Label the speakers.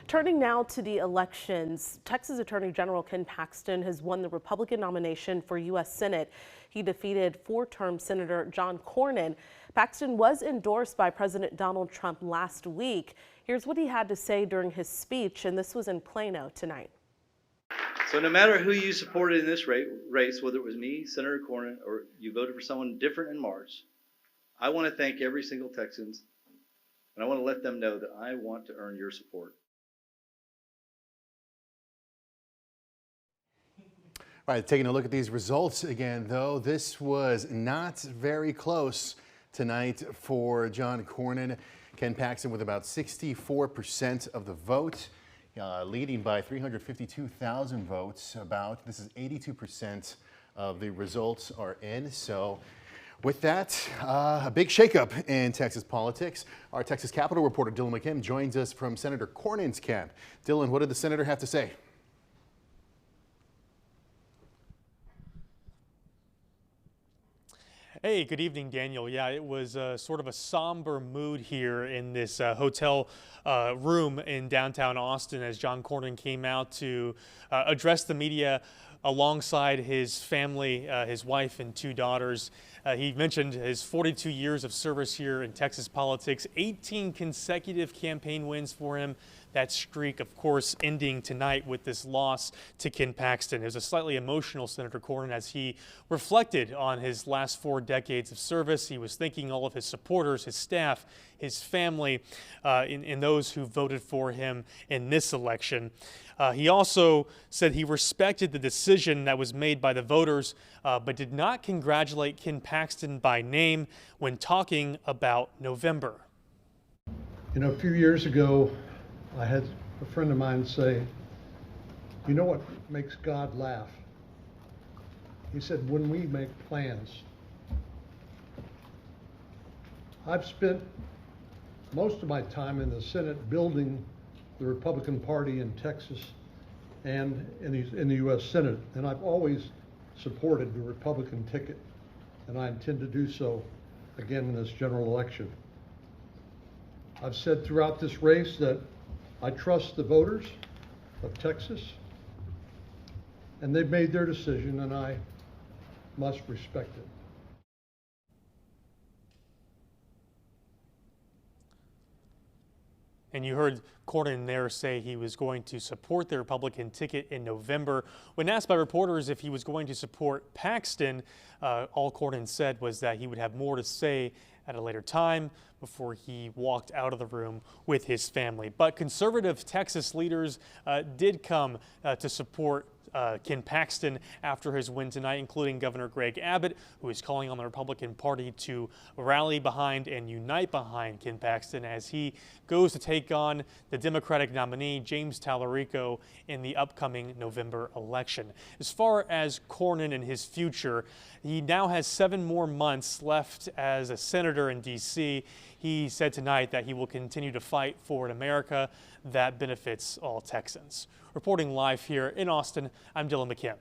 Speaker 1: Turning now to the elections, Texas Attorney General Ken Paxton has won the Republican nomination for U.S. Senate. He defeated four-term Senator John Cornyn. Paxton was endorsed by President Donald Trump last week. Here's what he had to say during his speech, and this was in Plano tonight.
Speaker 2: So no matter who you supported in this race, whether it was me, Senator Cornyn, or you voted for someone different in March, I want to thank every single Texan, and I want to let them know that I want to earn your support.
Speaker 3: All right, taking a look at these results again, though, this was not very close tonight for John Cornyn. Ken Paxton with about 64% of the vote, leading by 352,000 votes. This is 82% of the results are in. So with that, a big shakeup in Texas politics. Our Texas Capitol reporter Dylan McKim joins us from Senator Cornyn's camp. Dylan, what did the senator have to say?
Speaker 4: Hey, good evening, Daniel. Yeah, it was sort of a somber mood here in this hotel room in downtown Austin as John Cornyn came out to address the media alongside his family, his wife and two daughters. He mentioned his 42 years of service here in Texas politics, 18 consecutive campaign wins for him. That streak, of course, ending tonight with this loss to Ken Paxton. It was a slightly emotional Senator Cornyn as he reflected on his last 4 decades of service. He was thanking all of his supporters, his staff, his family, and those who voted for him in this election. He also said he respected the decision that was made by the voters, but did not congratulate Ken Paxton by name when talking about November.
Speaker 5: You know, a few years ago, I had a friend of mine say, you know what makes God laugh? He said, when we make plans. I've spent most of my time in the Senate building the Republican Party in Texas and in the U.S. Senate, and I've always supported the Republican ticket, and I intend to do so again in this general election. I've said throughout this race that I trust the voters of Texas, and they've made their decision, and I must respect it.
Speaker 4: And you heard Cornyn there say he was going to support the Republican ticket in November. When asked by reporters if he was going to support Paxton, all Cornyn said was that he would have more to say at a later time before he walked out of the room with his family. But conservative Texas leaders did come to support Ken Paxton after his win tonight, including Governor Greg Abbott, who is calling on the Republican Party to rally behind and unite behind Ken Paxton as he goes to take on the Democratic nominee, James Tallarico, in the upcoming November election. As far as Cornyn and his future, he now has 7 more months left as a senator in D.C. He said tonight that he will continue to fight for an America that benefits all Texans. Reporting live here in Austin, I'm Dylan McKim.